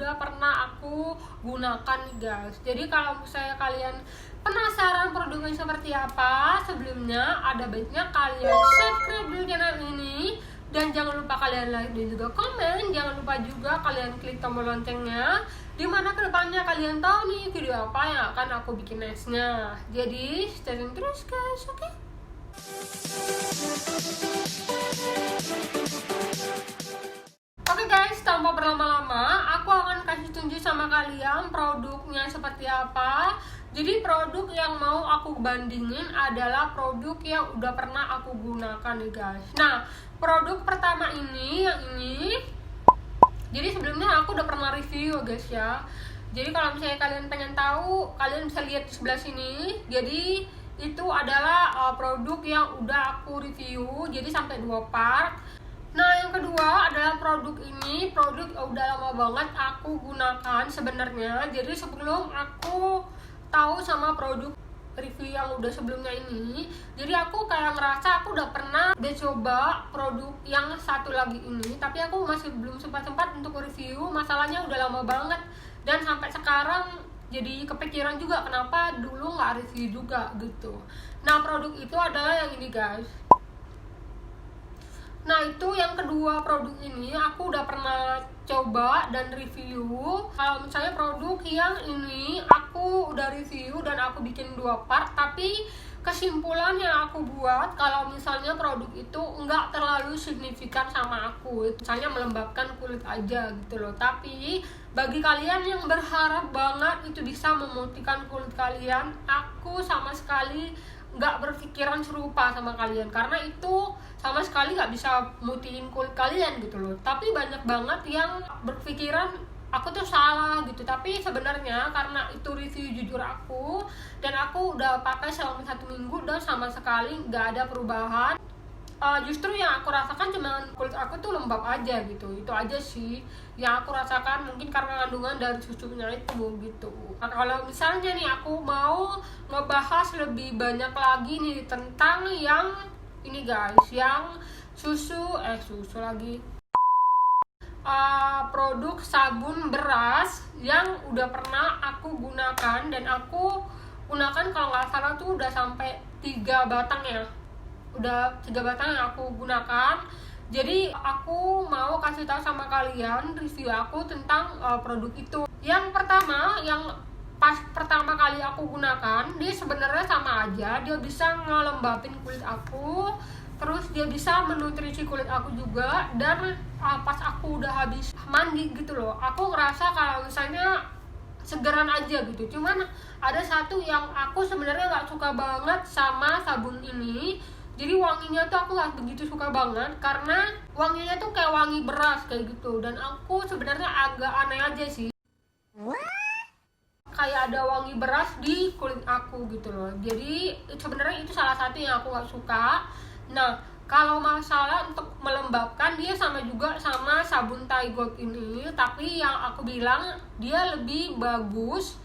udah pernah aku gunakan nih guys. Jadi kalau misalnya kalian penasaran produknya seperti apa, sebelumnya ada baiknya kalian subscribe dulu channel ini. Dan jangan lupa kalian like dan juga komen. Jangan lupa juga kalian klik tombol loncengnya, dimana kedepannya kalian tahu nih video apa yang akan aku bikin nextnya. Jadi stay tune terus guys, oke? Oke guys, tanpa berlama-lama aku akan kasih tunjuk sama kalian produknya seperti apa. Jadi produk yang mau aku bandingin adalah produk yang udah pernah aku gunakan nih guys. Nah, produk pertama ini, yang ini, jadi sebelumnya aku udah pernah review guys ya. Jadi kalau misalnya kalian pengen tahu, kalian bisa lihat di sebelah sini. Jadi itu adalah produk yang udah aku review, jadi sampai 2 part. Nah, yang kedua adalah produk ini, produk udah lama banget aku gunakan sebenarnya. Jadi sebelum aku tahu sama produk review yang udah sebelumnya ini, jadi aku kayak ngerasa aku udah pernah coba produk yang satu lagi ini, tapi aku masih belum sempat untuk review. Masalahnya udah lama banget dan sampai sekarang jadi kepikiran juga kenapa dulu nggak review juga gitu. Nah, produk itu adalah yang ini guys. Nah, itu yang kedua, produk ini aku udah pernah coba dan review. Kalau misalnya produk yang ini aku udah review dan aku bikin 2 part, tapi kesimpulan yang aku buat kalau misalnya produk itu enggak terlalu signifikan sama aku, misalnya melembabkan kulit aja gitu loh. Tapi bagi kalian yang berharap banget itu bisa memutihkan kulit kalian, aku sama sekali nggak berpikiran serupa sama kalian, karena itu sama sekali nggak bisa mutihin kulit kalian gitu loh. Tapi banyak banget yang berpikiran aku tuh salah gitu, tapi sebenarnya karena itu review jujur aku dan aku udah pakai selama 1 minggu dan sama sekali nggak ada perubahan. Justru yang aku rasakan cuma kulit aku tuh lembab aja gitu, itu aja sih yang aku rasakan, mungkin karena kandungan dari susunya itu gitu. Nah, kalau misalnya nih aku mau ngebahas lebih banyak lagi nih tentang yang ini guys, yang susu lagi, produk sabun beras yang udah pernah aku gunakan, dan aku gunakan kalau nggak salah tuh udah sampai 3 batang ya. Udah 3 batang yang aku gunakan. Jadi aku mau kasih tahu sama kalian review aku tentang produk itu. Yang pertama, yang pas pertama kali aku gunakan, dia sebenarnya sama aja, dia bisa ngelembapin kulit aku, terus dia bisa menutrisi kulit aku juga. Dan pas aku udah habis mandi gitu loh, aku ngerasa kalau misalnya segeran aja gitu. Cuman ada satu yang aku sebenarnya nggak suka banget sama sabun ini. Jadi wanginya tuh aku nggak begitu suka banget, karena wanginya tuh kayak wangi beras kayak gitu. Dan aku sebenarnya agak aneh aja sih, kayak ada wangi beras di kulit aku gitu loh. Jadi sebenarnya itu salah satu yang aku nggak suka. Nah, kalau masalah untuk melembabkan, dia sama juga sama sabun Thai Gold ini, tapi yang aku bilang dia lebih bagus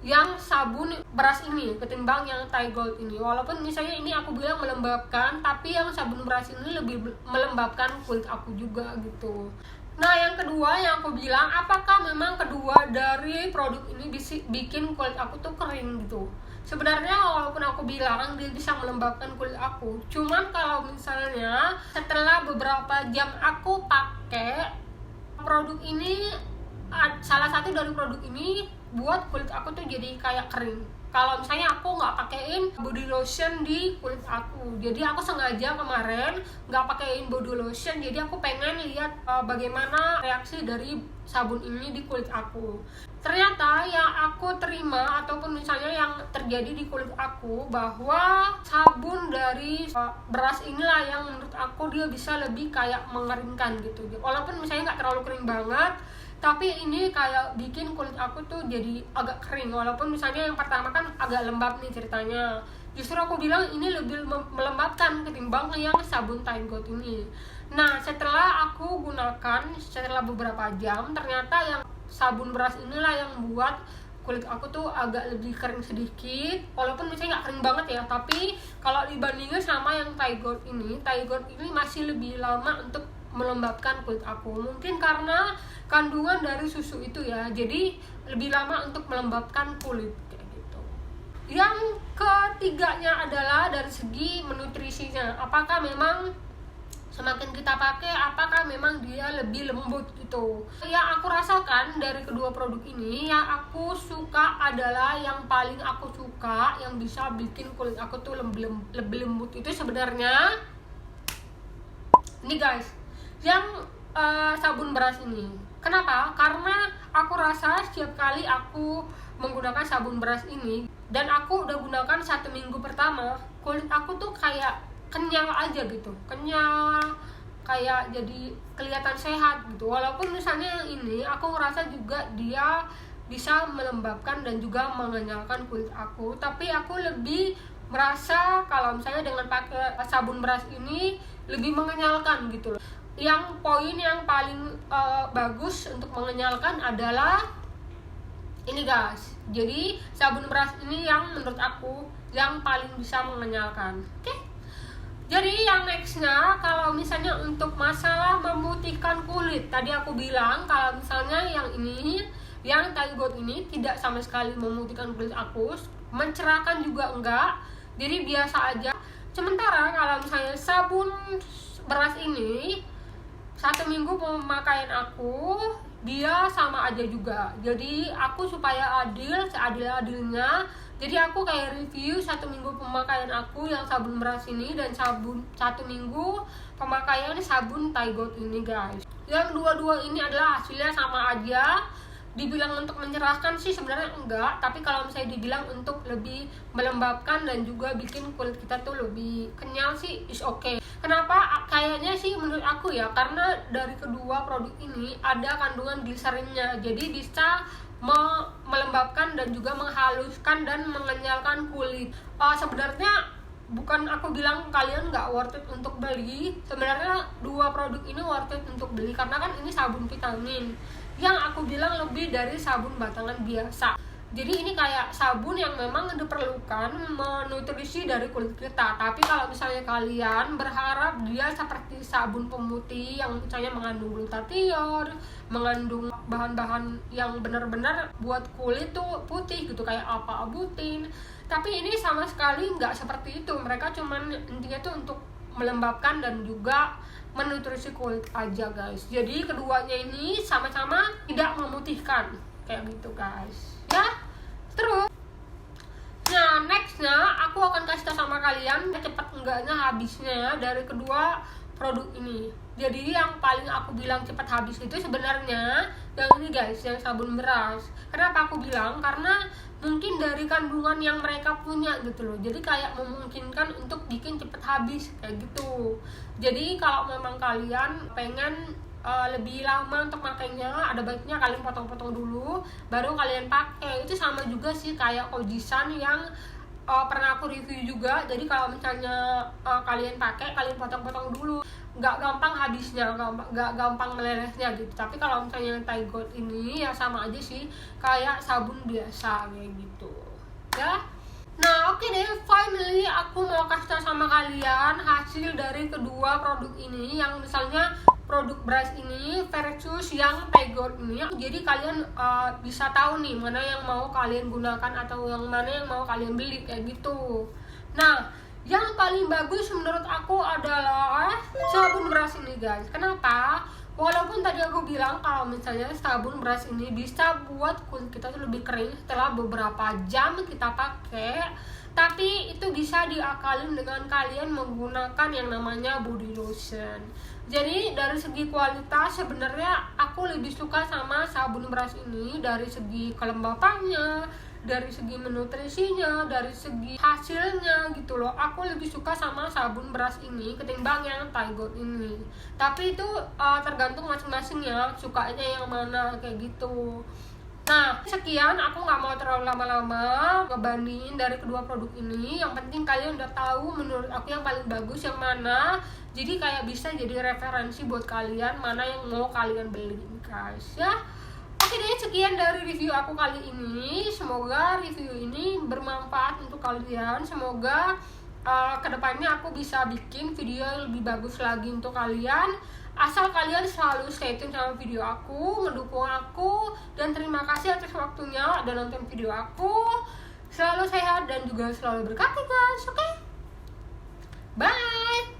yang sabun beras ini ketimbang yang Thai Gold ini. Walaupun misalnya ini aku bilang melembabkan, tapi yang sabun beras ini lebih melembabkan kulit aku juga gitu. Nah, yang kedua yang aku bilang, apakah memang kedua dari produk ini bikin kulit aku tuh kering gitu. Sebenarnya walaupun aku bilang dia bisa melembabkan kulit aku, cuman kalau misalnya setelah beberapa jam aku pakai produk ini, salah satu dari produk ini buat kulit aku tuh jadi kayak kering. Kalau misalnya aku nggak pakein body lotion di kulit aku, jadi aku sengaja kemarin nggak pakein body lotion, jadi aku pengen lihat bagaimana reaksi dari sabun ini di kulit aku. Ternyata yang aku terima ataupun misalnya yang terjadi di kulit aku, bahwa sabun dari beras inilah yang menurut aku dia bisa lebih kayak mengeringkan gitu. Walaupun misalnya nggak terlalu kering banget, tapi ini kayak bikin kulit aku tuh jadi agak kering. Walaupun misalnya yang pertama kan agak lembab nih ceritanya, justru aku bilang ini lebih melembabkan ketimbang yang sabun Thai Gold ini. Nah, setelah aku gunakan setelah beberapa jam, ternyata yang sabun beras inilah yang buat kulit aku tuh agak lebih kering sedikit. Walaupun misalnya nggak kering banget ya, tapi kalau dibandingin sama yang Thai Gold ini masih lebih lama untuk melembabkan kulit aku. Mungkin karena kandungan dari susu itu ya, jadi lebih lama untuk melembabkan kulit kayak gitu. Yang ketiganya adalah dari segi nutrisinya. Apakah memang semakin kita pakai, apakah memang dia lebih lembut gitu. Yang aku rasakan dari kedua produk ini, yang aku suka adalah yang paling aku suka yang bisa bikin kulit aku tuh lebih lembut itu sebenarnya ini guys, yang sabun beras ini. Kenapa? Karena aku rasa setiap kali aku menggunakan sabun beras ini dan aku udah gunakan 1 minggu pertama, kulit aku tuh kayak kenyal aja gitu, kenyal, kayak jadi kelihatan sehat gitu. Walaupun misalnya yang ini aku ngerasa juga dia bisa melembabkan dan juga mengenyalkan kulit aku, tapi aku lebih merasa kalau misalnya dengan pakai sabun beras ini lebih mengenyalkan gitu loh. Yang poin yang paling bagus untuk mengenyalkan adalah ini guys. Jadi sabun beras ini yang menurut aku yang paling bisa mengenyalkan. Oke. Jadi yang nextnya, kalau misalnya untuk masalah memutihkan kulit, tadi aku bilang kalau misalnya yang ini, yang Thai Gold ini tidak sama sekali memutihkan kulit aku, mencerahkan juga enggak, jadi biasa aja. Sementara kalau misalnya sabun beras ini 1 minggu pemakaian aku, dia sama aja juga. Jadi aku supaya adil, seadil-adilnya, jadi aku kayak review 1 minggu pemakaian aku yang sabun beras ini dan sabun 1 minggu pemakaian sabun Thai Gold ini guys. Yang dua-dua ini adalah hasilnya sama aja. Dibilang untuk mencerahkan sih sebenarnya enggak, tapi kalau misalnya dibilang untuk lebih melembabkan dan juga bikin kulit kita tuh lebih kenyal sih is okay. Kenapa? Kayaknya sih menurut aku ya, karena dari kedua produk ini ada kandungan gliserinnya, jadi bisa melembabkan dan juga menghaluskan dan mengenyalkan kulit. Sebenarnya bukan aku bilang kalian nggak worth it untuk beli, sebenarnya dua produk ini worth it untuk beli karena kan ini sabun vitamin yang aku bilang lebih dari sabun batangan biasa. Jadi ini kayak sabun yang memang diperlukan menutrisi dari kulit kita. Tapi kalau misalnya kalian berharap dia seperti sabun pemutih yang misalnya mengandung glutathione, mengandung bahan-bahan yang benar-benar buat kulit tuh putih gitu kayak apa abutin, tapi ini sama sekali nggak seperti itu. Mereka cuman intinya tuh untuk melembabkan dan juga menutrisi kulit aja guys. Jadi keduanya ini sama-sama tidak memutihkan kayak gitu guys ya. Terus nah nextnya aku akan kasih tau sama kalian cepat enggaknya habisnya dari kedua produk ini. Jadi yang paling aku bilang cepat habis itu sebenarnya yang ini guys, yang sabun beras. Kenapa aku bilang? Karena mungkin dari kandungan yang mereka punya gitu loh, jadi kayak memungkinkan untuk bikin cepet habis kayak gitu. Jadi kalau memang kalian pengen lebih lama untuk makainya, ada baiknya kalian potong-potong dulu baru kalian pakai. Itu sama juga sih kayak Ojisan yang pernah aku review juga. Jadi kalau misalnya kalian pakai, kalian potong-potong dulu, nggak gampang habisnya, nggak gampang melelehnya gitu. Tapi kalau misalnya yang Thai Gold ini ya sama aja sih kayak sabun biasa kayak gitu ya. Nah oke deh, finally aku mau kasih tau sama kalian hasil dari kedua produk ini. Yang misalnya produk beras ini versus yang Thai Gold ini, jadi kalian bisa tahu nih mana yang mau kalian gunakan atau yang mana yang mau kalian beli kayak gitu. Nah yang paling bagus menurut aku adalah sabun beras ini guys. Kenapa? Walaupun tadi aku bilang kalau misalnya sabun beras ini bisa buat kulit kita tuh lebih kering setelah beberapa jam kita pakai, tapi itu bisa diakalin dengan kalian menggunakan yang namanya body lotion. Jadi dari segi kualitas sebenarnya aku lebih suka sama sabun beras ini dari segi kelembapannya, dari segi menutrisinya, dari segi hasilnya gitu loh. Aku lebih suka sama sabun beras ini ketimbang yang Thai Gold ini. Tapi itu tergantung masing-masing ya, sukanya yang mana kayak gitu. Nah sekian, aku nggak mau terlalu lama-lama ngebandingin dari kedua produk ini. Yang penting kalian udah tahu menurut aku yang paling bagus yang mana, jadi kayak bisa jadi referensi buat kalian mana yang mau kalian beli guys ya. Oke deh, sekian dari review aku kali ini. Semoga review ini bermanfaat untuk kalian. Semoga kedepannya aku bisa bikin video yang lebih bagus lagi untuk kalian. Asal kalian selalu stay tune sama video aku, mendukung aku, dan terima kasih atas waktunya dan nonton video aku. Selalu sehat dan juga selalu berkati guys, oke? Bye!